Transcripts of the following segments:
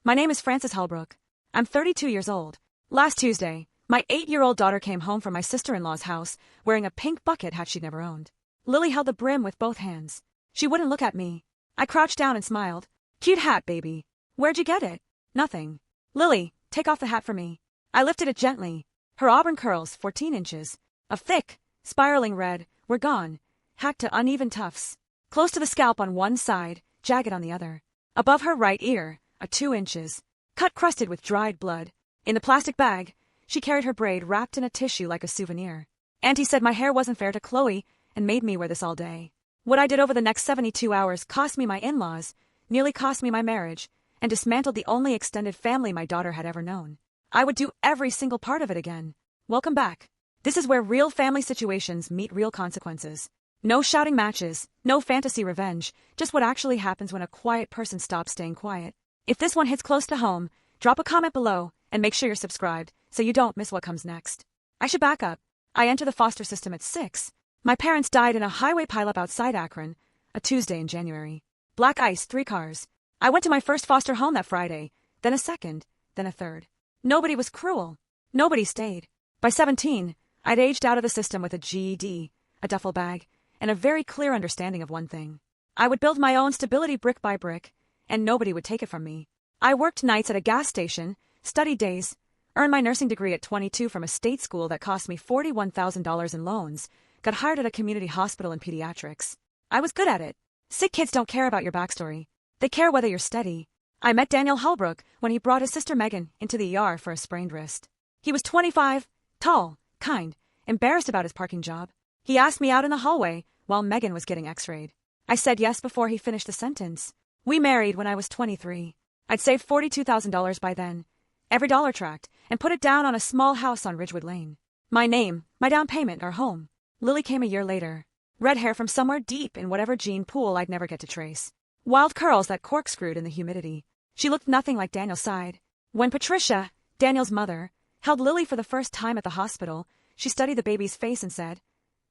My name is Frances Holbrook. I'm 32 years old. Last Tuesday, my 8-year-old daughter came home from my sister-in-law's house wearing a pink bucket hat she'd never owned. Lily held the brim with both hands. She wouldn't look at me. I crouched down and smiled. Cute hat, baby. Where'd you get it? Nothing. Lily, take off the hat for me. I lifted it gently. Her auburn curls, 14 inches, of thick, spiraling red, were gone, hacked to uneven tufts. Close to the scalp on one side, jagged on the other. Above her right ear, a 2 inches, cut crusted with dried blood. In the plastic bag, she carried her braid wrapped in a tissue like a souvenir. Auntie said my hair wasn't fair to Chloe and made me wear this all day. What I did over the next 72 hours cost me my in-laws, nearly cost me my marriage, and dismantled the only extended family my daughter had ever known. I would do every single part of it again. Welcome back. This is where real family situations meet real consequences. No shouting matches, no fantasy revenge, just what actually happens when a quiet person stops staying quiet. If this one hits close to home, drop a comment below and make sure you're subscribed so you don't miss what comes next. I should back up. I entered the foster system at 6. My parents died in a highway pileup outside Akron, a Tuesday in January. Black ice, 3 cars. I went to my first foster home that Friday, then a second, then a third. Nobody was cruel. Nobody stayed. By 17, I'd aged out of the system with a GED, a duffel bag, and a very clear understanding of one thing. I would build my own stability brick by brick, and nobody would take it from me. I worked nights at a gas station, studied days, earned my nursing degree at 22 from a state school that cost me $41,000 in loans, got hired at a community hospital in pediatrics. I was good at it. Sick kids don't care about your backstory. They care whether you're steady. I met Daniel Holbrook when he brought his sister Megan into the ER for a sprained wrist. He was 25, tall, kind, embarrassed about his parking job. He asked me out in the hallway while Megan was getting x-rayed. I said yes before he finished the sentence. We married when I was 23. I'd saved $42,000 by then, every dollar tracked, and put it down on a small house on Ridgewood Lane. My name, my down payment, our home. Lily came a year later. Red hair from somewhere deep in whatever gene pool I'd never get to trace. Wild curls that corkscrewed in the humidity. She looked nothing like Daniel sighed. When Patricia, Daniel's mother, held Lily for the first time at the hospital, she studied the baby's face and said,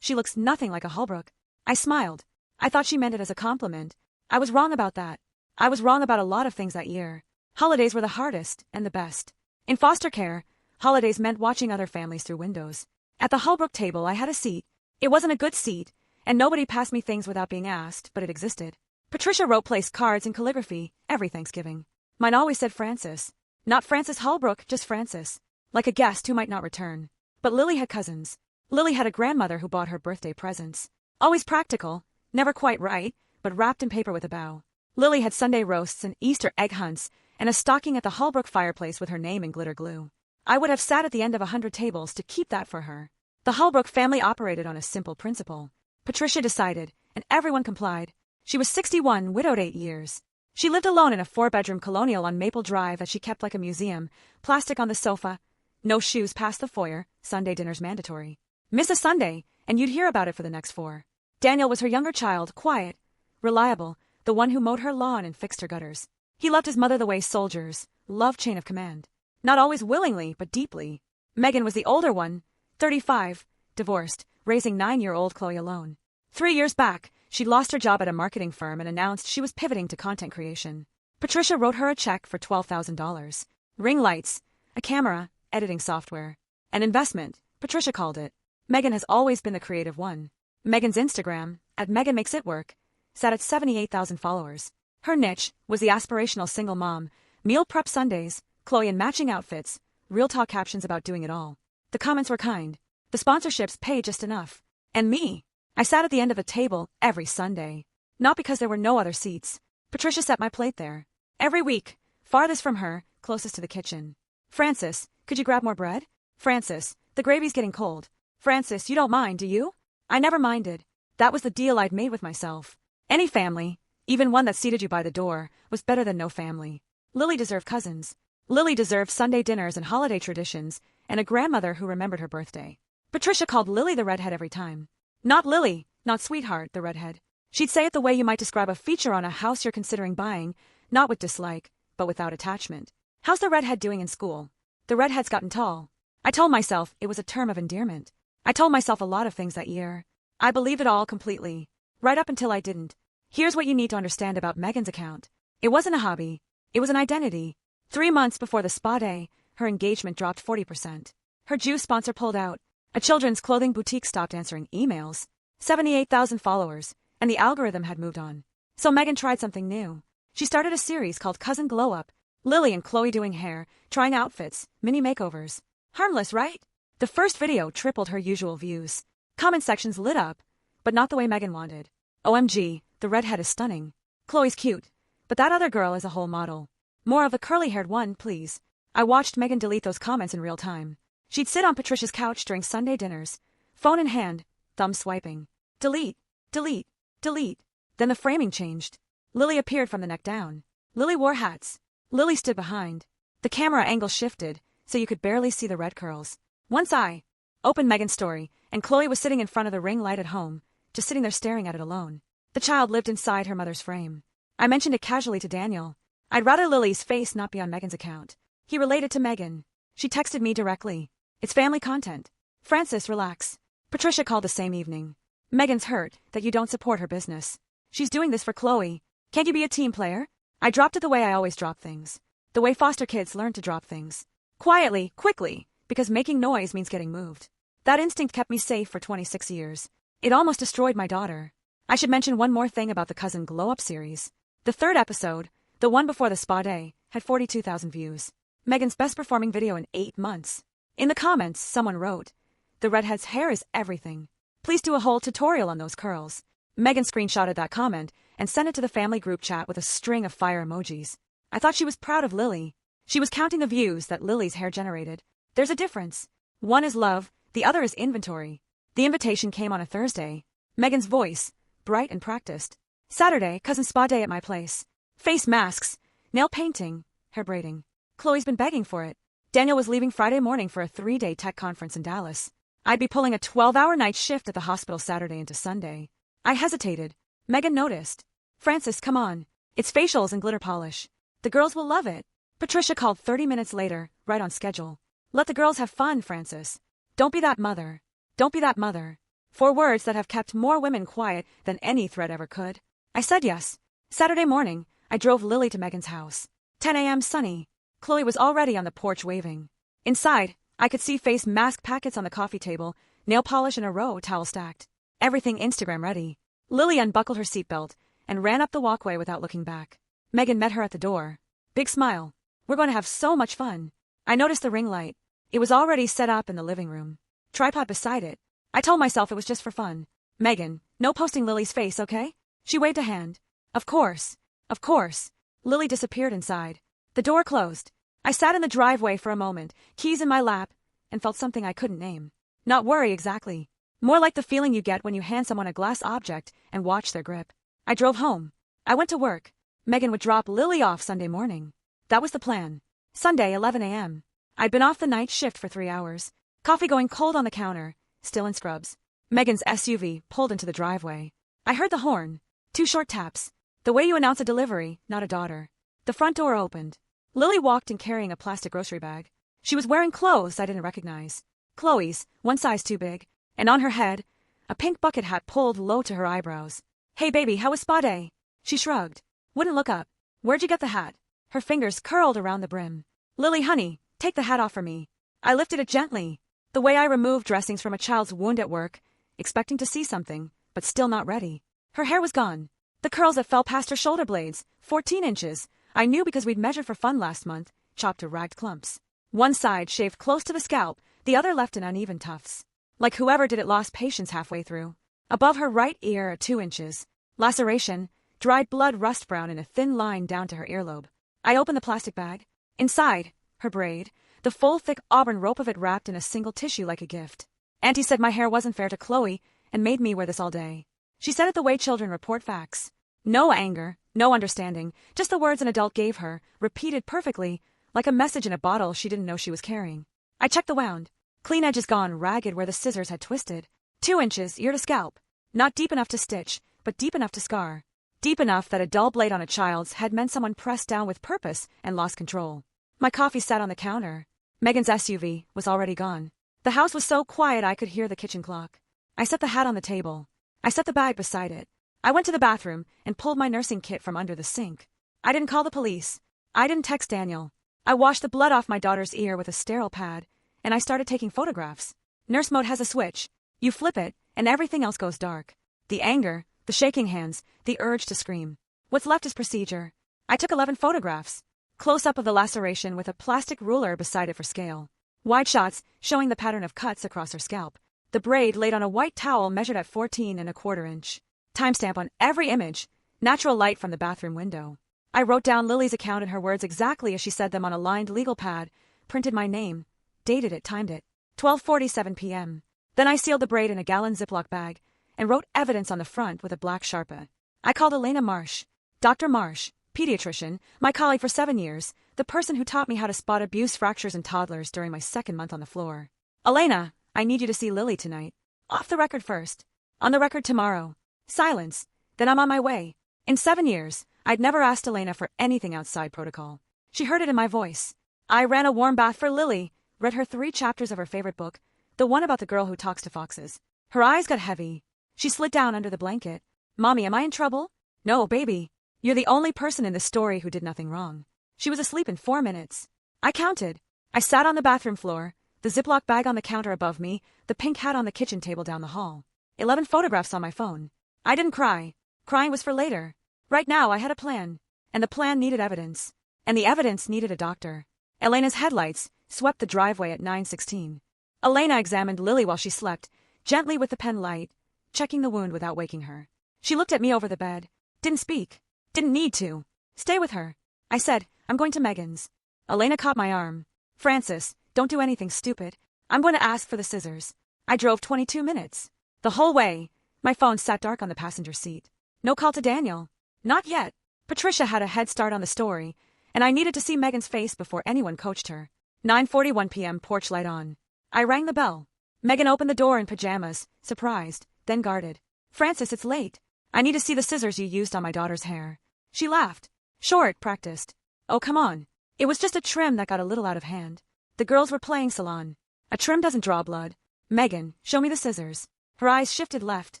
"She looks nothing like a Holbrook." I smiled. I thought she meant it as a compliment. I was wrong about that. I was wrong about a lot of things that year. Holidays were the hardest and the best. In foster care, holidays meant watching other families through windows. At the Holbrook table, I had a seat. It wasn't a good seat, and nobody passed me things without being asked, but it existed. Patricia wrote place cards in calligraphy every Thanksgiving. Mine always said Frances. Not Frances Holbrook, just Frances. Like a guest who might not return. But Lily had cousins. Lily had a grandmother who bought her birthday presents. Always practical, never quite right, but wrapped in paper with a bow. Lily had Sunday roasts and Easter egg hunts, and a stocking at the Holbrook fireplace with her name in glitter glue. I would have sat at the end of 100 tables to keep that for her. The Holbrook family operated on a simple principle. Patricia decided, and everyone complied. She was 61, widowed 8 years. She lived alone in a 4-bedroom colonial on Maple Drive that she kept like a museum, plastic on the sofa, no shoes past the foyer, Sunday dinners mandatory. Miss a Sunday, and you'd hear about it for the next 4. Daniel was her younger child, quiet, reliable, the one who mowed her lawn and fixed her gutters. He loved his mother the way soldiers love chain of command. Not always willingly, but deeply. Megan was the older one, 35, divorced, raising 9-year-old Chloe alone. 3 years back, she'd lost her job at a marketing firm and announced she was pivoting to content creation. Patricia wrote her a check for $12,000. Ring lights, a camera, editing software. An investment, Patricia called it. Megan has always been the creative one. Megan's Instagram, @MeganMakesItWork, sat at 78,000 followers. Her niche was the aspirational single mom, meal prep Sundays, Chloe in matching outfits, real talk captions about doing it all. The comments were kind. The sponsorships paid just enough. And me. I sat at the end of the table every Sunday. Not because there were no other seats. Patricia set my plate there. Every week, farthest from her, closest to the kitchen. "Frances, could you grab more bread? Frances, the gravy's getting cold. Frances, you don't mind, do you?" I never minded. That was the deal I'd made with myself. Any family, even one that seated you by the door, was better than no family. Lily deserved cousins. Lily deserved Sunday dinners and holiday traditions, and a grandmother who remembered her birthday. Patricia called Lily the redhead every time. Not Lily, not sweetheart, the redhead. She'd say it the way you might describe a feature on a house you're considering buying, not with dislike, but without attachment. "How's the redhead doing in school?" "The redhead's gotten tall." I told myself it was a term of endearment. I told myself a lot of things that year. I believed it all completely, right up until I didn't. Here's what you need to understand about Megan's account. It wasn't a hobby. It was an identity. 3 months before the spa day, her engagement dropped 40%. Her juice sponsor pulled out. A children's clothing boutique stopped answering emails. 78,000 followers, and the algorithm had moved on. So Megan tried something new. She started a series called Cousin Glow Up. Lily and Chloe doing hair, trying outfits, mini makeovers. Harmless, right? The first video tripled her usual views. Comment sections lit up, but not the way Megan wanted. OMG, the redhead is stunning. Chloe's cute, but that other girl is a whole model. More of the curly-haired one, please. I watched Megan delete those comments in real time. She'd sit on Patricia's couch during Sunday dinners, phone in hand, thumb swiping. Delete, delete, delete. Then the framing changed. Lily appeared from the neck down. Lily wore hats. Lily stood behind. The camera angle shifted, so you could barely see the red curls. Once I opened Megan's story, and Chloe was sitting in front of the ring light at home, just sitting there staring at it alone. The child lived inside her mother's frame. I mentioned it casually to Daniel. I'd rather Lily's face not be on Megan's account. He related to Megan. She texted me directly. It's family content. Francis, relax. Patricia called the same evening. Megan's hurt that you don't support her business. She's doing this for Chloe. Can't you be a team player? I dropped it the way I always drop things. The way foster kids learn to drop things. Quietly, quickly, because making noise means getting moved. That instinct kept me safe for 26 years. It almost destroyed my daughter. I should mention one more thing about the Cousin Glow Up series. The third episode, the one before the spa day, had 42,000 views. Megan's best performing video in 8 months. In the comments, someone wrote, "The redhead's hair is everything. Please do a whole tutorial on those curls." Megan screenshotted that comment and sent it to the family group chat with a string of fire emojis. I thought she was proud of Lily. She was counting the views that Lily's hair generated. There's a difference. One is love, the other is inventory. The invitation came on a Thursday. Megan's voice, bright and practiced. Saturday, cousin spa day at my place. Face masks, nail painting, hair braiding. Chloe's been begging for it. Daniel was leaving Friday morning for a 3-day tech conference in Dallas. I'd be pulling a 12-hour night shift at the hospital Saturday into Sunday. I hesitated. Megan noticed. Francis, come on. It's facials and glitter polish. The girls will love it. Patricia called 30 minutes later, right on schedule. Let the girls have fun, Francis. Don't be that mother. Don't be that mother. 4 words that have kept more women quiet than any threat ever could. I said yes. Saturday morning, I drove Lily to Megan's house. 10 a.m. sunny. Chloe was already on the porch waving. Inside, I could see face mask packets on the coffee table, nail polish in a row, towel stacked. Everything Instagram ready. Lily unbuckled her seatbelt and ran up the walkway without looking back. Megan met her at the door. Big smile. We're going to have so much fun. I noticed the ring light. It was already set up in the living room. Tripod beside it. I told myself it was just for fun. Megan, no posting Lily's face, okay? She waved a hand. Of course. Of course. Lily disappeared inside. The door closed. I sat in the driveway for a moment, keys in my lap, and felt something I couldn't name. Not worry exactly. More like the feeling you get when you hand someone a glass object and watch their grip. I drove home. I went to work. Megan would drop Lily off Sunday morning. That was the plan. Sunday, 11 a.m. I'd been off the night shift for 3 hours. Coffee going cold on the counter, still in scrubs. Megan's SUV pulled into the driveway. I heard the horn. 2 short taps. The way you announce a delivery, not a daughter. The front door opened. Lily walked in carrying a plastic grocery bag. She was wearing clothes I didn't recognize. Chloe's, 1 size too big. And on her head, a pink bucket hat pulled low to her eyebrows. Hey baby, how was spa day? She shrugged. Wouldn't look up. Where'd you get the hat? Her fingers curled around the brim. Lily, honey, take the hat off for me. I lifted it gently. The way I removed dressings from a child's wound at work, expecting to see something, but still not ready. Her hair was gone. The curls that fell past her shoulder blades, 14 inches. I knew because we'd measured for fun last month, chopped to ragged clumps. One side shaved close to the scalp, the other left in uneven tufts. Like whoever did it lost patience halfway through. Above her right ear at 2 inches. Laceration, dried blood rust brown in a thin line down to her earlobe. I opened the plastic bag. Inside, her braid, the full thick auburn rope of it wrapped in a single tissue like a gift. Auntie said my hair wasn't fair to Chloe and made me wear this all day. She said it the way children report facts. No anger, no understanding, just the words an adult gave her, repeated perfectly, like a message in a bottle she didn't know she was carrying. I checked the wound. Clean edges gone ragged where the scissors had twisted. 2 inches, ear to scalp. Not deep enough to stitch, but deep enough to scar. Deep enough that a dull blade on a child's head meant someone pressed down with purpose and lost control. My coffee sat on the counter. Megan's SUV was already gone. The house was so quiet I could hear the kitchen clock. I set the hat on the table. I set the bag beside it. I went to the bathroom and pulled my nursing kit from under the sink. I didn't call the police. I didn't text Daniel. I washed the blood off my daughter's ear with a sterile pad, and I started taking photographs. Nurse mode has a switch. You flip it, and everything else goes dark. The anger, the shaking hands, the urge to scream. What's left is procedure. I took 11 photographs. Close-up of the laceration with a plastic ruler beside it for scale. Wide shots showing the pattern of cuts across her scalp. The braid laid on a white towel measured at 14¼ inch. Timestamp on every image. Natural light from the bathroom window. I wrote down Lily's account and her words exactly as she said them on a lined legal pad, printed my name, dated it, timed it. 12:47 p.m. Then I sealed the braid in a gallon Ziploc bag and wrote evidence on the front with a black Sharpie. I called Elena Marsh. Dr. Marsh, pediatrician, my colleague for 7 years, the person who taught me how to spot abuse fractures in toddlers during my second month on the floor. Elena, I need you to see Lily tonight. Off the record first. On the record tomorrow. Silence. Then I'm on my way. In 7 years, I'd never asked Elena for anything outside protocol. She heard it in my voice. I ran a warm bath for Lily, read her 3 chapters of her favorite book, the one about the girl who talks to foxes. Her eyes got heavy. She slid down under the blanket. Mommy, am I in trouble? No, baby. You're the only person in this story who did nothing wrong. She was asleep in 4 minutes. I counted. I sat on the bathroom floor, the Ziploc bag on the counter above me, the pink hat on the kitchen table down the hall. 11 photographs on my phone. I didn't cry. Crying was for later. Right now I had a plan. And the plan needed evidence. And the evidence needed a doctor. Elena's headlights swept the driveway at 9:16. Elena examined Lily while she slept, gently with the pen light, checking the wound without waking her. She looked at me over the bed. Didn't speak. Didn't need to. Stay with her. I said, I'm going to Megan's. Elena caught my arm. Francis, don't do anything stupid. I'm going to ask for the scissors. I drove 22 minutes. The whole way, my phone sat dark on the passenger seat. No call to Daniel. Not yet. Patricia had a head start on the story, and I needed to see Megan's face before anyone coached her. 9:41 p.m. porch light on. I rang the bell. Megan opened the door in pajamas, surprised, then guarded. Francis, it's late. I need to see the scissors you used on my daughter's hair. She laughed. Short, practiced. Oh, come on. It was just a trim that got a little out of hand. The girls were playing salon. A trim doesn't draw blood. Megan, show me the scissors. Her eyes shifted left.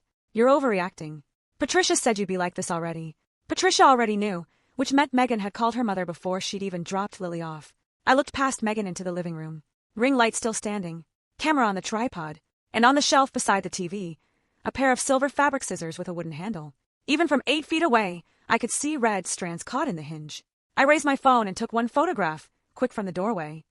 You're overreacting. Patricia said you'd be like this already. Patricia already knew, which meant Megan had called her mother before she'd even dropped Lily off. I looked past Megan into the living room. Ring light still standing. Camera on the tripod. And on the shelf beside the TV, a pair of silver fabric scissors with a wooden handle. Even from 8 feet away, I could see red strands caught in the hinge. I raised my phone and took one photograph, quick from the doorway.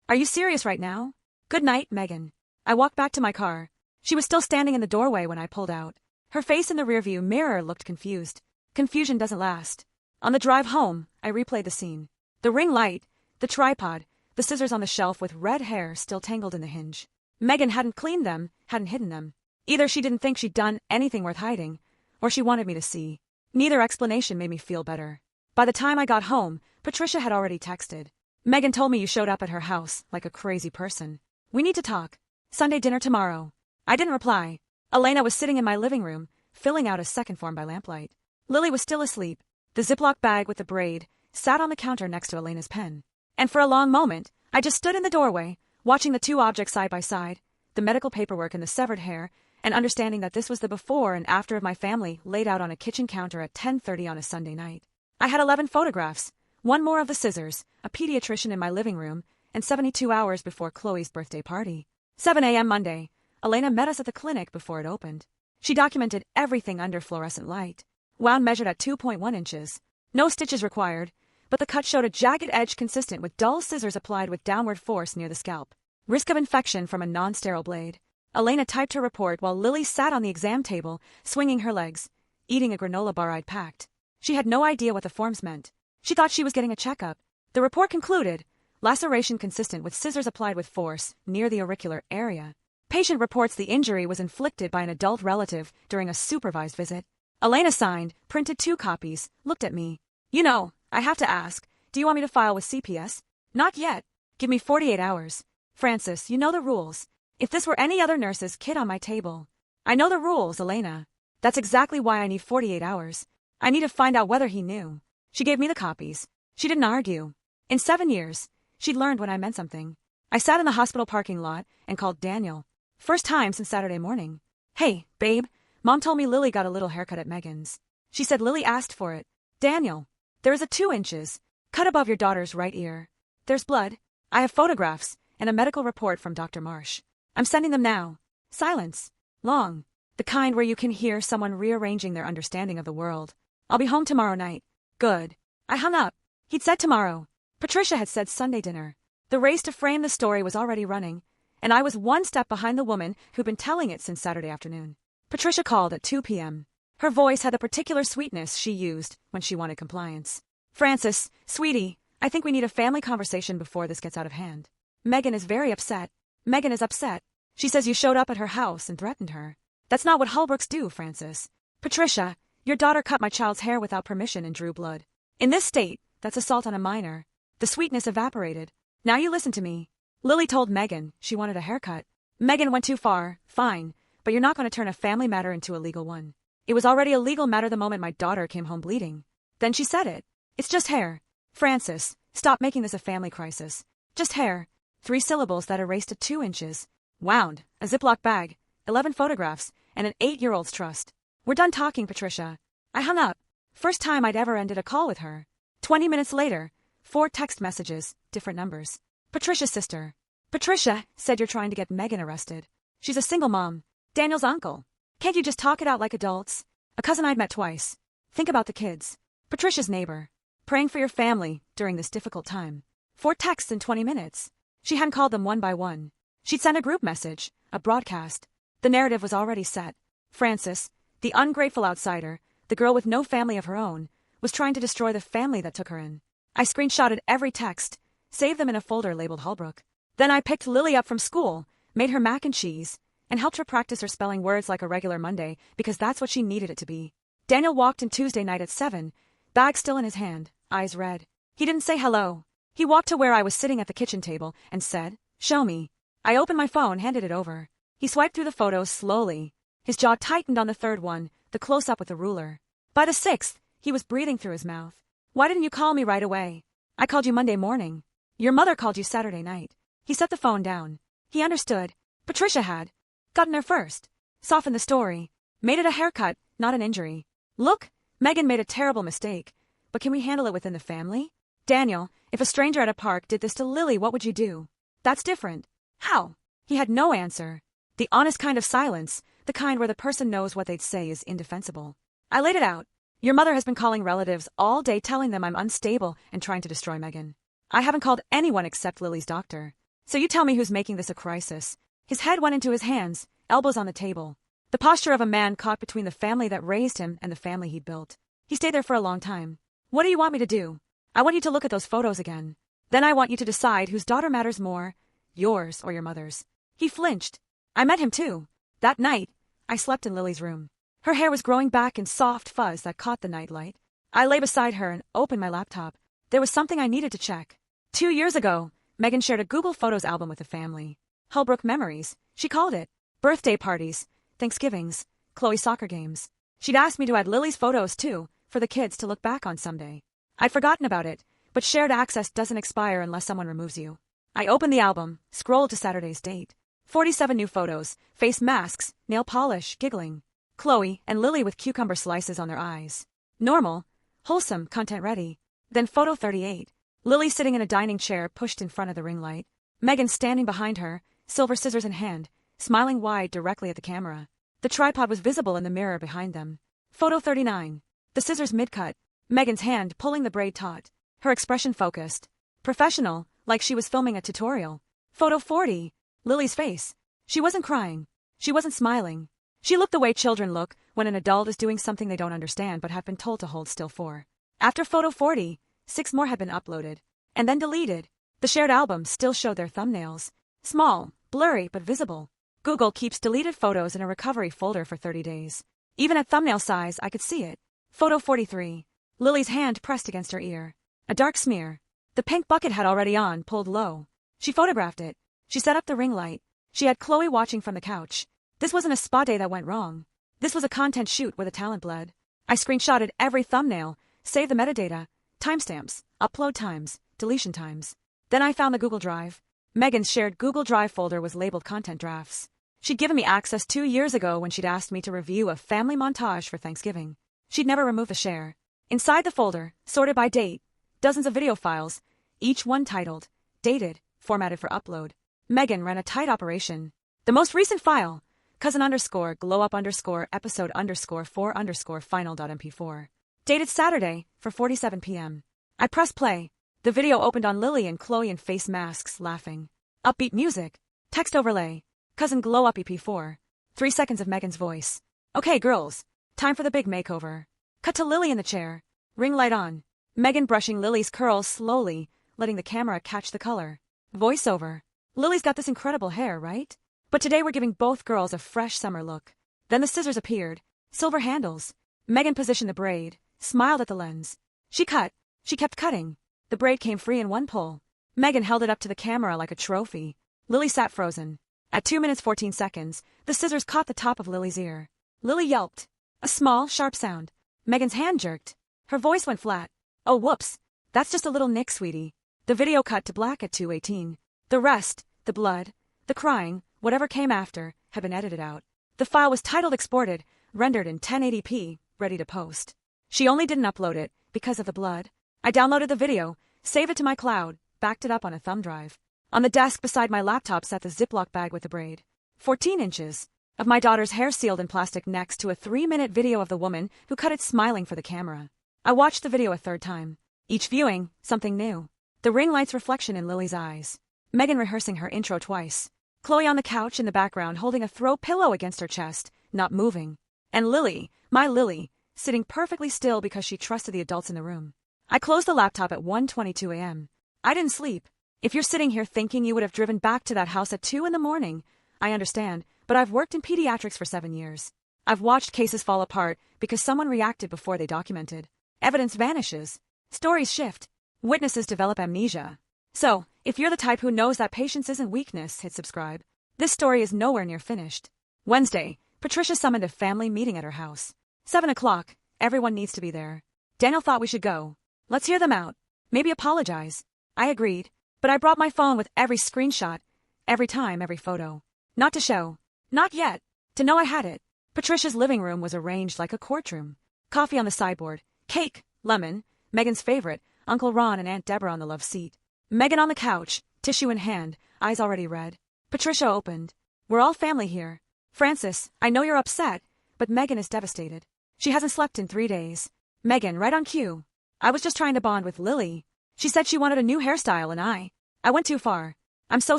Are you serious right now? Good night, Megan. I walked back to my car. She was still standing in the doorway when I pulled out. Her face in the rearview mirror looked confused. Confusion doesn't last. On the drive home, I replayed the scene. The ring light, the tripod, the scissors on the shelf with red hair still tangled in the hinge. Megan hadn't cleaned them, hadn't hidden them. Either she didn't think she'd done anything worth hiding, or she wanted me to see. Neither explanation made me feel better. By the time I got home, Patricia had already texted. Megan told me you showed up at her house like a crazy person. We need to talk. Sunday dinner tomorrow. I didn't reply. Elena was sitting in my living room, filling out a second form by lamplight. Lily was still asleep. The Ziploc bag with the braid sat on the counter next to Elena's pen. And for a long moment, I just stood in the doorway, watching the two objects side by side, the medical paperwork and the severed hair, and understanding that this was the before and after of my family laid out on a kitchen counter at 10:30 on a Sunday night. I had 11 photographs, one more of the scissors, a pediatrician in my living room, and 72 hours before Chloe's birthday party. 7 a.m. Monday. Elena met us at the clinic before it opened. She documented everything under fluorescent light. Wound measured at 2.1 inches. No stitches required, but the cut showed a jagged edge consistent with dull scissors applied with downward force near the scalp. Risk of infection from a non-sterile blade. Elena typed her report while Lily sat on the exam table, swinging her legs, eating a granola bar I'd packed. She had no idea what the forms meant. She thought she was getting a checkup. The report concluded, laceration consistent with scissors applied with force near the auricular area. Patient reports the injury was inflicted by an adult relative during a supervised visit. Elena signed, printed 2 copies, looked at me. You know, I have to ask, do you want me to file with CPS? Not yet. Give me 48 hours. Francis, you know the rules. If this were any other nurse's kid on my table. I know the rules, Elena. That's exactly why I need 48 hours. I need to find out whether he knew. She gave me the copies. She didn't argue. In 7 years, she'd learned when I meant something. I sat in the hospital parking lot and called Daniel. First time since Saturday morning. Hey, babe, Mom told me Lily got a little haircut at Megan's. She said Lily asked for it. Daniel, there is a 2 inches. Cut above your daughter's right ear. There's blood. I have photographs and a medical report from Dr. Marsh. I'm sending them now. Silence. Long. The kind where you can hear someone rearranging their understanding of the world. I'll be home tomorrow night. Good. I hung up. He'd said tomorrow. Patricia had said Sunday dinner. The race to frame the story was already running, and I was one step behind the woman who'd been telling it since Saturday afternoon. Patricia called at 2 p.m. Her voice had the particular sweetness she used when she wanted compliance. Frances, sweetie, I think we need a family conversation before this gets out of hand. Megan is very upset. Megan is upset. She says you showed up at her house and threatened her. That's not what Holbrooks do, Frances. Patricia, your daughter cut my child's hair without permission and drew blood. In this state, that's assault on a minor. The sweetness evaporated. Now you listen to me. Lily told Megan she wanted a haircut. Megan went too far, fine, but you're not going to turn a family matter into a legal one. It was already a legal matter the moment my daughter came home bleeding. Then she said it. It's just hair. Frances, stop making this a family crisis. Just hair. 3 syllables that erased to 2 inches. Wound, a Ziploc bag, 11 photographs, and an 8-year-old's trust. We're done talking, Patricia. I hung up. First time I'd ever ended a call with her. 20 minutes later, 4 text messages, different numbers. Patricia's sister. Patricia said you're trying to get Megan arrested. She's a single mom. Daniel's uncle. Can't you just talk it out like adults? A cousin I'd met twice. Think about the kids. Patricia's neighbor. Praying for your family during this difficult time. 4 texts in 20 minutes. She hadn't called them one by one. She'd sent a group message, a broadcast. The narrative was already set. Frances, the ungrateful outsider, the girl with no family of her own, was trying to destroy the family that took her in. I screenshotted every text, saved them in a folder labeled Holbrook. Then I picked Lily up from school, made her mac and cheese, and helped her practice her spelling words like a regular Monday because that's what she needed it to be. Daniel walked in Tuesday night at 7, bag still in his hand, eyes red. He didn't say hello. He walked to where I was sitting at the kitchen table and said, "Show me." I opened my phone, handed it over. He swiped through the photos slowly. His jaw tightened on the 3rd one, the close-up with the ruler. By the 6th, he was breathing through his mouth. Why didn't you call me right away? I called you Monday morning. Your mother called you Saturday night. He set the phone down. He understood. Patricia had gotten there first. Softened the story. Made it a haircut, not an injury. Look, Megan made a terrible mistake. But can we handle it within the family? Daniel, if a stranger at a park did this to Lily, what would you do? That's different. How? He had no answer. The honest kind of silence, the kind where the person knows what they'd say is indefensible. I laid it out. Your mother has been calling relatives all day telling them I'm unstable and trying to destroy Megan. I haven't called anyone except Lily's doctor. So you tell me who's making this a crisis. His head went into his hands, elbows on the table. The posture of a man caught between the family that raised him and the family he'd built. He stayed there for a long time. What do you want me to do? I want you to look at those photos again. Then I want you to decide whose daughter matters more, yours or your mother's. He flinched. I met him too. That night, I slept in Lily's room. Her hair was growing back in soft fuzz that caught the nightlight. I lay beside her and opened my laptop. There was something I needed to check. 2 years ago, Megan shared a Google Photos album with the family. Holbrook Memories, she called it. Birthday parties, Thanksgivings, Chloe soccer games. She'd asked me to add Lily's photos too, for the kids to look back on someday. I'd forgotten about it, but shared access doesn't expire unless someone removes you. I opened the album, scrolled to Saturday's date. 47 new photos, face masks, nail polish, giggling. Chloe and Lily with cucumber slices on their eyes. Normal, wholesome, content ready. Then photo 38. Lily sitting in a dining chair pushed in front of the ring light. Megan standing behind her, silver scissors in hand, smiling wide directly at the camera. The tripod was visible in the mirror behind them. Photo 39. The scissors mid-cut. Megan's hand pulling the braid taut. Her expression focused. Professional, like she was filming a tutorial. Photo 40. Lily's face. She wasn't crying. She wasn't smiling. She looked the way children look when an adult is doing something they don't understand but have been told to hold still for. After photo 40, 6 more had been uploaded. And then deleted. The shared album still showed their thumbnails. Small, blurry, but visible. Google keeps deleted photos in a recovery folder for 30 days. Even at thumbnail size, I could see it. Photo 43. Lily's hand pressed against her ear. A dark smear. The pink bucket hat already on, pulled low. She photographed it. She set up the ring light. She had Chloe watching from the couch. This wasn't a spa day that went wrong. This was a content shoot where the talent bled. I screenshotted every thumbnail, saved the metadata, timestamps, upload times, deletion times. Then I found the Google Drive. Megan's shared Google Drive folder was labeled Content Drafts. She'd given me access 2 years ago when she'd asked me to review a family montage for Thanksgiving. She'd never removed the share. Inside the folder, sorted by date, Dozens of video files, each one titled, dated, formatted for upload. Megan ran a tight operation. The most recent file, cousin_glow up_episode_4_final.mp4. Dated Saturday, for 47 p.m. I pressed play. The video opened on Lily and Chloe in face masks, laughing. Upbeat music. Text overlay. Cousin glow up EP4. 3 seconds of Megan's voice. Okay, girls. Time for the big makeover. Cut to Lily in the chair. Ring light on. Megan brushing Lily's curls slowly, letting the camera catch the color. Voiceover. Lily's got this incredible hair, right? But today we're giving both girls a fresh summer look. Then the scissors appeared. Silver handles. Megan positioned the braid, smiled at the lens. She cut. She kept cutting. The braid came free in one pull. Megan held it up to the camera like a trophy. Lily sat frozen. At 2 minutes 14 seconds, the scissors caught the top of Lily's ear. Lily yelped. A small, sharp sound. Megan's hand jerked. Her voice went flat. Oh, whoops. That's just a little nick, sweetie. The video cut to black at 2:18. The rest, the blood, the crying, whatever came after, had been edited out. The file was titled exported, rendered in 1080p, ready to post. She only didn't upload it because of the blood. I downloaded the video, saved it to my cloud, backed it up on a thumb drive. On the desk beside my laptop sat the Ziploc bag with the braid. 14 inches of my daughter's hair sealed in plastic next to a 3-minute video of the woman who cut it smiling for the camera. I watched the video a third time. Each viewing, something new. The ring light's reflection in Lily's eyes. Megan rehearsing her intro twice. Chloe on the couch in the background holding a throw pillow against her chest, not moving. And Lily, my Lily, sitting perfectly still because she trusted the adults in the room. I closed the laptop at 1:22 a.m. I didn't sleep. If you're sitting here thinking you would have driven back to that house at 2 in the morning, I understand, but I've worked in pediatrics for 7 years. I've watched cases fall apart because someone reacted before they documented. Evidence vanishes. Stories shift. Witnesses develop amnesia. So, if you're the type who knows that patience isn't weakness, hit subscribe. This story is nowhere near finished. Wednesday, Patricia summoned a family meeting at her house. 7 o'clock, everyone needs to be there. Daniel thought we should go. Let's hear them out. Maybe apologize. I agreed, but I brought my phone with every screenshot, every time, every photo. Not to show. Not yet. To know I had it. Patricia's living room was arranged like a courtroom. Coffee on the sideboard. Cake, lemon, Megan's favorite, Uncle Ron and Aunt Deborah on the love seat. Megan on the couch, tissue in hand, eyes already red. Patricia opened. We're all family here. Francis, I know you're upset, but Megan is devastated. She hasn't slept in 3 days. Megan, right on cue. I was just trying to bond with Lily. She said she wanted a new hairstyle and I went too far. I'm so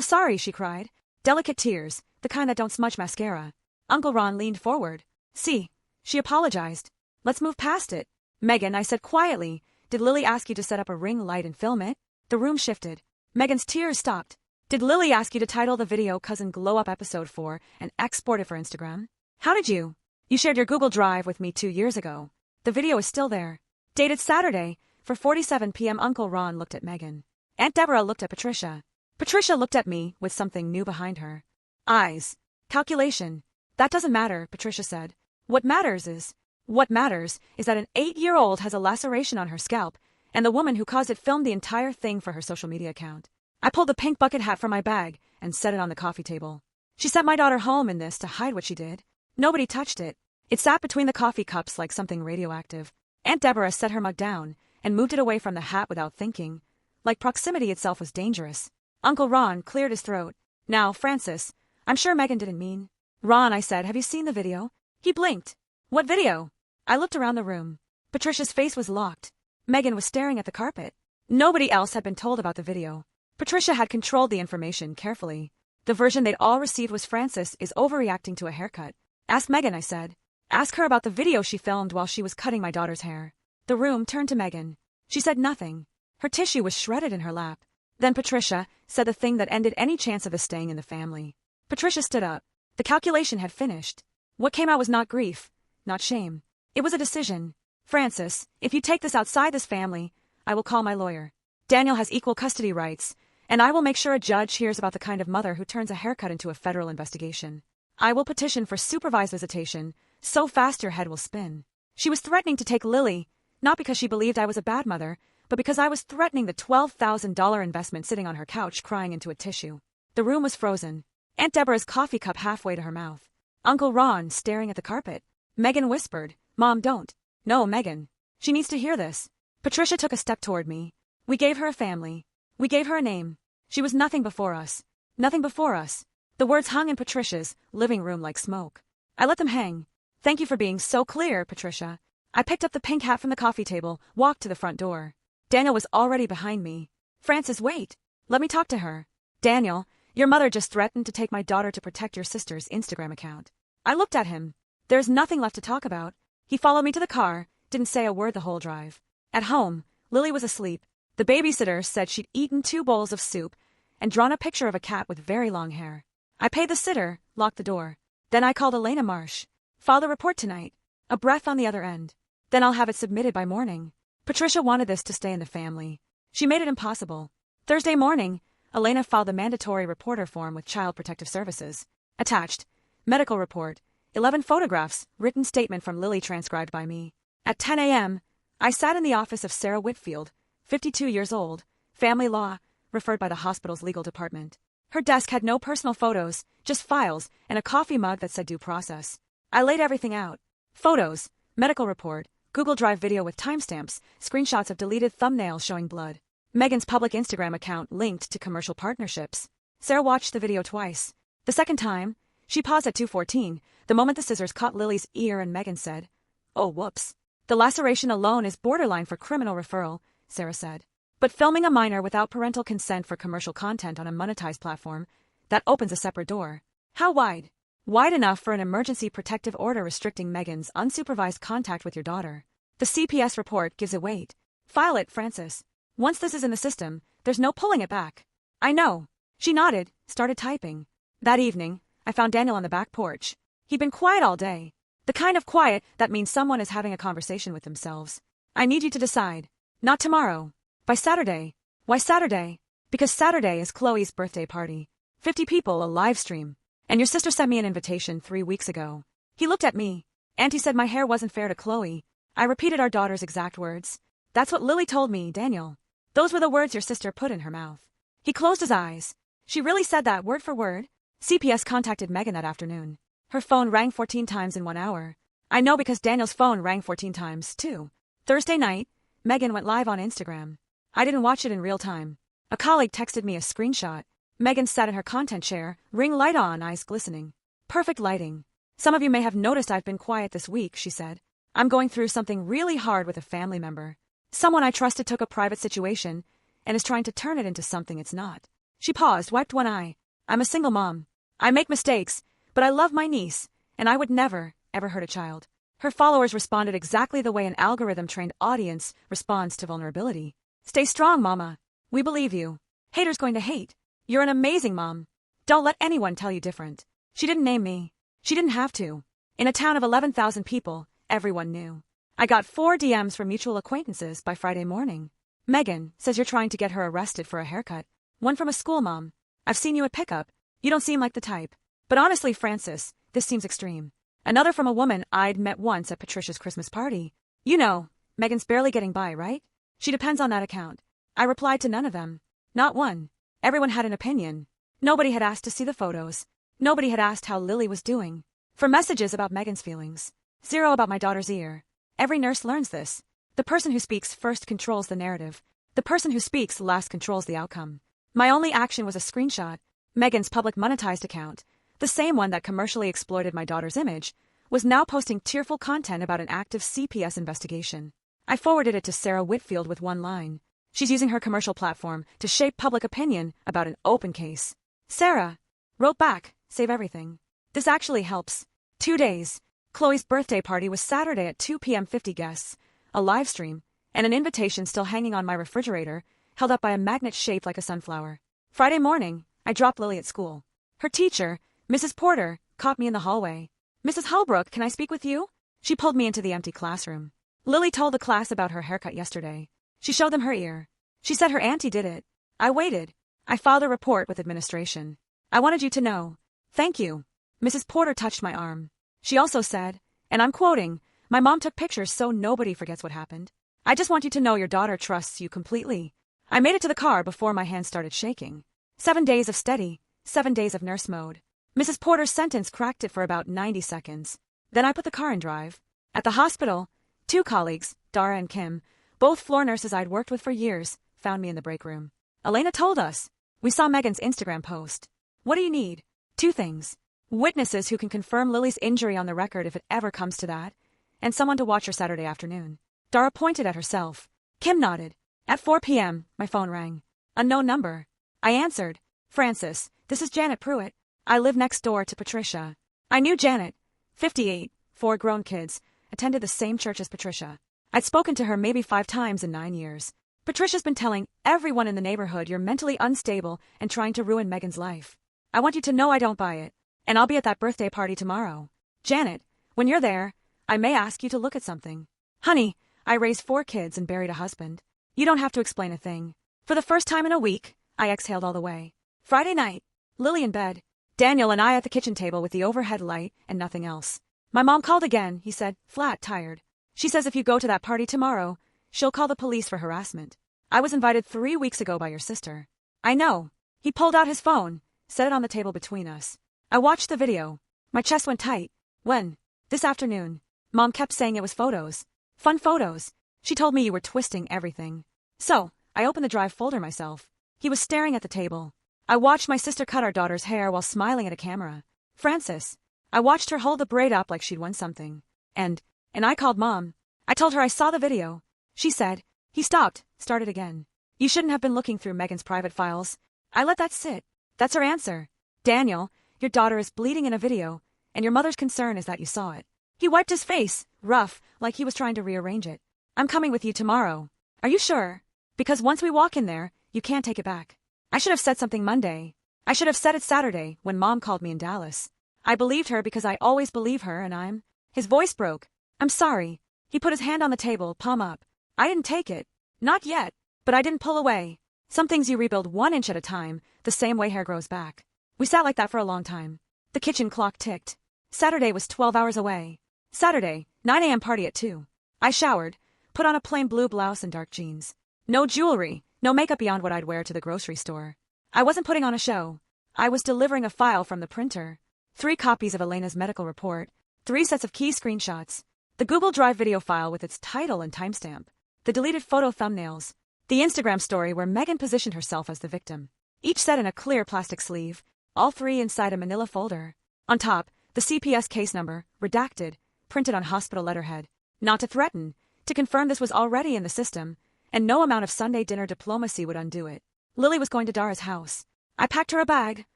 sorry, she cried. Delicate tears, the kind that don't smudge mascara. Uncle Ron leaned forward. See, she apologized. Let's move past it. Megan, I said quietly, did Lily ask you to set up a ring light and film it? The room shifted. Megan's tears stopped. Did Lily ask you to title the video Cousin Glow Up Episode 4 and export it for Instagram? How did you? You shared your Google Drive with me 2 years ago. The video is still there. Dated Saturday, for 47 p.m. Uncle Ron looked at Megan. Aunt Deborah looked at Patricia. Patricia looked at me with something new behind her. Eyes. Calculation. That doesn't matter, Patricia said. What matters is that an 8-year-old has a laceration on her scalp, and the woman who caused it filmed the entire thing for her social media account. I pulled the pink bucket hat from my bag and set it on the coffee table. She sent my daughter home in this to hide what she did. Nobody touched it. It sat between the coffee cups like something radioactive. Aunt Deborah set her mug down and moved it away from the hat without thinking. Like proximity itself was dangerous. Uncle Ron cleared his throat. Now, Francis, I'm sure Megan didn't mean. Ron, I said, have you seen the video? He blinked. What video? I looked around the room. Patricia's face was locked. Megan was staring at the carpet. Nobody else had been told about the video. Patricia had controlled the information carefully. The version they'd all received was Francis is overreacting to a haircut. Ask Megan, I said. Ask her about the video she filmed while she was cutting my daughter's hair. The room turned to Megan. She said nothing. Her tissue was shredded in her lap. Then Patricia said the thing that ended any chance of us staying in the family. Patricia stood up. The calculation had finished. What came out was not grief, not shame. It was a decision. Francis, if you take this outside this family, I will call my lawyer. Daniel has equal custody rights, and I will make sure a judge hears about the kind of mother who turns a haircut into a federal investigation. I will petition for supervised visitation, so fast your head will spin. She was threatening to take Lily, not because she believed I was a bad mother, but because I was threatening the $12,000 investment sitting on her couch crying into a tissue. The room was frozen. Aunt Deborah's coffee cup halfway to her mouth. Uncle Ron staring at the carpet. Megan whispered, Mom, don't. No, Megan. She needs to hear this. Patricia took a step toward me. We gave her a family. We gave her a name. She was nothing before us. Nothing before us. The words hung in Patricia's living room like smoke. I let them hang. Thank you for being so clear, Patricia. I picked up the pink hat from the coffee table, walked to the front door. Daniel was already behind me. Frances, wait. Let me talk to her. Daniel, your mother just threatened to take my daughter to protect your sister's Instagram account. I looked at him. There's nothing left to talk about. He followed me to the car, didn't say a word the whole drive. At home, Lily was asleep. The babysitter said she'd eaten 2 bowls of soup and drawn a picture of a cat with very long hair. I paid the sitter, locked the door. Then I called Elena Marsh. File the report tonight. A breath on the other end. Then I'll have it submitted by morning. Patricia wanted this to stay in the family. She made it impossible. Thursday morning, Elena filed the mandatory reporter form with Child Protective Services. Attached. Medical report. 11 photographs, written statement from Lily transcribed by me. At 10 a.m., I sat in the office of Sarah Whitfield, 52 years old, family law, referred by the hospital's legal department. Her desk had no personal photos, just files, and a coffee mug that said due process. I laid everything out. Photos, medical report, Google Drive video with timestamps, screenshots of deleted thumbnails showing blood. Megan's public Instagram account linked to commercial partnerships. Sarah watched the video twice. The second time, she paused at 2:14, the moment the scissors caught Lily's ear, and Megan said, "Oh, whoops. The laceration alone is borderline for criminal referral," Sarah said. But filming a minor without parental consent for commercial content on a monetized platform, that opens a separate door. How wide? Wide enough for an emergency protective order restricting Megan's unsupervised contact with your daughter. The CPS report gives it weight. File it, Frances. Once this is in the system, there's no pulling it back. I know. She nodded, started typing. That evening, I found Daniel on the back porch. He'd been quiet all day. The kind of quiet that means someone is having a conversation with themselves. I need you to decide. Not tomorrow. By Saturday. Why Saturday? Because Saturday is Chloe's birthday party. 50 people, a live stream. And your sister sent me an invitation 3 weeks ago. He looked at me. Auntie said my hair wasn't fair to Chloe. I repeated our daughter's exact words. That's what Lily told me, Daniel. Those were the words your sister put in her mouth. He closed his eyes. She really said that word for word? CPS contacted Megan that afternoon. Her phone rang 14 times in 1 hour. I know because Daniel's phone rang 14 times, too. Thursday night, Megan went live on Instagram. I didn't watch it in real time. A colleague texted me a screenshot. Megan sat in her content chair, ring light on, eyes glistening. Perfect lighting. Some of you may have noticed I've been quiet this week, she said. I'm going through something really hard with a family member. Someone I trusted took a private situation and is trying to turn it into something it's not. She paused, wiped one eye. I'm a single mom. I make mistakes, but I love my niece, and I would never, ever hurt a child. Her followers responded exactly the way an algorithm-trained audience responds to vulnerability. Stay strong, mama. We believe you. Haters going to hate. You're an amazing mom. Don't let anyone tell you different. She didn't name me. She didn't have to. In a town of 11,000 people, everyone knew. I got 4 DMs from mutual acquaintances by Friday morning. Megan says you're trying to get her arrested for a haircut. One from a school mom. I've seen you at pickup. You don't seem like the type. But honestly, Frances, this seems extreme. Another from a woman I'd met once at Patricia's Christmas party. You know, Megan's barely getting by, right? She depends on that account. I replied to none of them. Not one. Everyone had an opinion. Nobody had asked to see the photos. Nobody had asked how Lily was doing. For messages about Megan's feelings. 0 about my daughter's ear. Every nurse learns this. The person who speaks first controls the narrative. The person who speaks last controls the outcome. My only action was a screenshot. Megan's public monetized account, the same one that commercially exploited my daughter's image, was now posting tearful content about an active CPS investigation. I forwarded it to Sarah Whitfield with one line. She's using her commercial platform to shape public opinion about an open case. Sarah wrote back, save everything. This actually helps. 2 days. Chloe's birthday party was Saturday at 2 p.m. 50 guests, a live stream, and an invitation still hanging on my refrigerator, held up by a magnet shaped like a sunflower. Friday morning, I dropped Lily at school. Her teacher, Mrs. Porter, caught me in the hallway. Mrs. Holbrook, can I speak with you? She pulled me into the empty classroom. Lily told the class about her haircut yesterday. She showed them her ear. She said her auntie did it. I waited. I filed a report with administration. I wanted you to know. Thank you. Mrs. Porter touched my arm. She also said, and I'm quoting, my mom took pictures so nobody forgets what happened. I just want you to know your daughter trusts you completely. I made it to the car before my hands started shaking. 7 days of steady, 7 days of nurse mode. Mrs. Porter's sentence cracked it for about 90 seconds. Then I put the car in drive. At the hospital, 2 colleagues, Dara and Kim, both floor nurses I'd worked with for years, found me in the break room. Elena told us. We saw Megan's Instagram post. What do you need? 2 things. Witnesses who can confirm Lily's injury on the record if it ever comes to that, and someone to watch her Saturday afternoon. Dara pointed at herself. Kim nodded. At 4 p.m., my phone rang. Unknown number. I answered. Francis, this is Janet Pruitt. I live next door to Patricia. I knew Janet. 58, 4 grown kids, attended the same church as Patricia. I'd spoken to her maybe 5 times in 9 years. Patricia's been telling everyone in the neighborhood you're mentally unstable and trying to ruin Megan's life. I want you to know I don't buy it, and I'll be at that birthday party tomorrow. Janet, when you're there, I may ask you to look at something. Honey, I raised 4 kids and buried a husband. You don't have to explain a thing. For the first time in a week, I exhaled all the way. Friday night, Lily in bed, Daniel and I at the kitchen table with the overhead light and nothing else. My mom called again, he said, flat, tired. She says if you go to that party tomorrow, she'll call the police for harassment. I was invited 3 weeks ago by your sister. I know. He pulled out his phone, set it on the table between us. I watched the video. My chest went tight. When? This afternoon. Mom kept saying it was photos. Fun photos. She told me you were twisting everything. So, I opened the drive folder myself. He was staring at the table. I watched my sister cut our daughter's hair while smiling at a camera. Francis. I watched her hold the braid up like she'd won something. And I called Mom. I told her I saw the video. She said. He stopped, started again. You shouldn't have been looking through Megan's private files. I let that sit. That's her answer. Daniel, your daughter is bleeding in a video, and your mother's concern is that you saw it. He wiped his face, rough, like he was trying to rearrange it. I'm coming with you tomorrow. Are you sure? Because once we walk in there, you can't take it back. I should have said something Monday. I should have said it Saturday when Mom called me in Dallas. I believed her because I always believe her and His voice broke. I'm sorry. He put his hand on the table, palm up. I didn't take it. Not yet. But I didn't pull away. Some things you rebuild 1 inch at a time, the same way hair grows back. We sat like that for a long time. The kitchen clock ticked. Saturday was 12 hours away. Saturday, 9 a.m. party at 2. I showered, put on a plain blue blouse and dark jeans. No jewelry, no makeup beyond what I'd wear to the grocery store. I wasn't putting on a show. I was delivering a file from the printer. 3 copies of Elena's medical report, 3 sets of key screenshots, the Google Drive video file with its title and timestamp, the deleted photo thumbnails, the Instagram story where Megan positioned herself as the victim. Each set in a clear plastic sleeve, all 3 inside a manila folder. On top, the CPS case number, redacted, printed on hospital letterhead. Not to threaten, to confirm this was already in the system, and no amount of Sunday dinner diplomacy would undo it. Lily was going to Dara's house. I packed her a bag,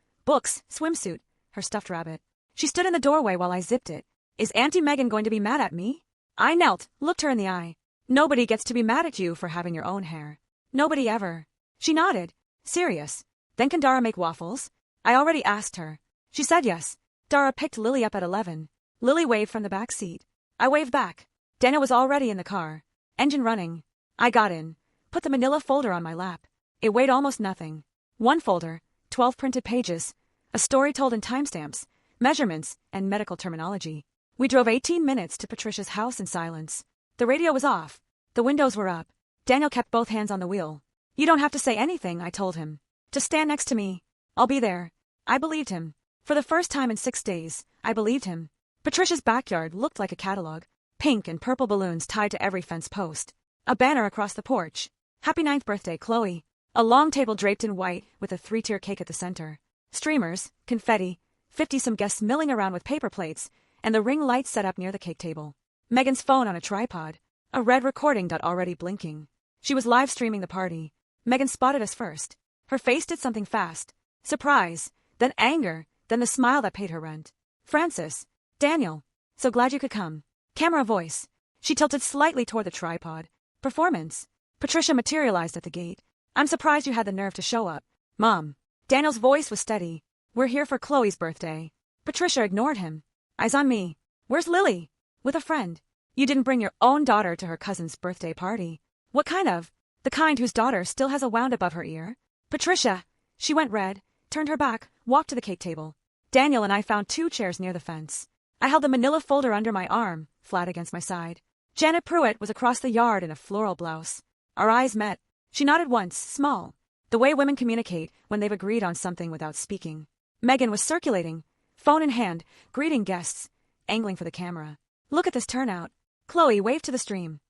books, swimsuit, her stuffed rabbit. She stood in the doorway while I zipped it. Is Auntie Megan going to be mad at me? I knelt, looked her in the eye. Nobody gets to be mad at you for having your own hair. Nobody ever. She nodded. Serious. Then can Dara make waffles? I already asked her. She said yes. Dara picked Lily up at 11. Lily waved from the back seat. I waved back. Daniel was already in the car. Engine running. I got in. Put the manila folder on my lap. It weighed almost nothing. 1 folder, 12 printed pages. A story told in timestamps, measurements, and medical terminology. We drove 18 minutes to Patricia's house in silence. The radio was off. The windows were up. Daniel kept both hands on the wheel. You don't have to say anything, I told him. Just stand next to me. I'll be there. I believed him. For the first time in 6 days, I believed him. Patricia's backyard looked like a catalog. Pink and purple balloons tied to every fence post. A banner across the porch. Happy 9th birthday, Chloe. A long table draped in white with a 3-tier cake at the center. Streamers, confetti, 50-some guests milling around with paper plates, and the ring light set up near the cake table. Megan's phone on a tripod. A red recording dot already blinking. She was live streaming the party. Megan spotted us first. Her face did something fast. Surprise, then anger, then the smile that paid her rent. Francis. Daniel. So glad you could come. Camera voice. She tilted slightly toward the tripod. Performance. Patricia materialized at the gate. I'm surprised you had the nerve to show up. Mom. Daniel's voice was steady. We're here for Chloe's birthday. Patricia ignored him. Eyes on me. Where's Lily? With a friend. You didn't bring your own daughter to her cousin's birthday party. What kind of? The kind whose daughter still has a wound above her ear? Patricia. She went red, turned her back, walked to the cake table. Daniel and I found 2 chairs near the fence. I held the manila folder under my arm, flat against my side. Janet Pruitt was across the yard in a floral blouse. Our eyes met. She nodded once, small. The way women communicate when they've agreed on something without speaking. Megan was circulating, phone in hand, greeting guests, angling for the camera. Look at this turnout. Chloe waved to the stream.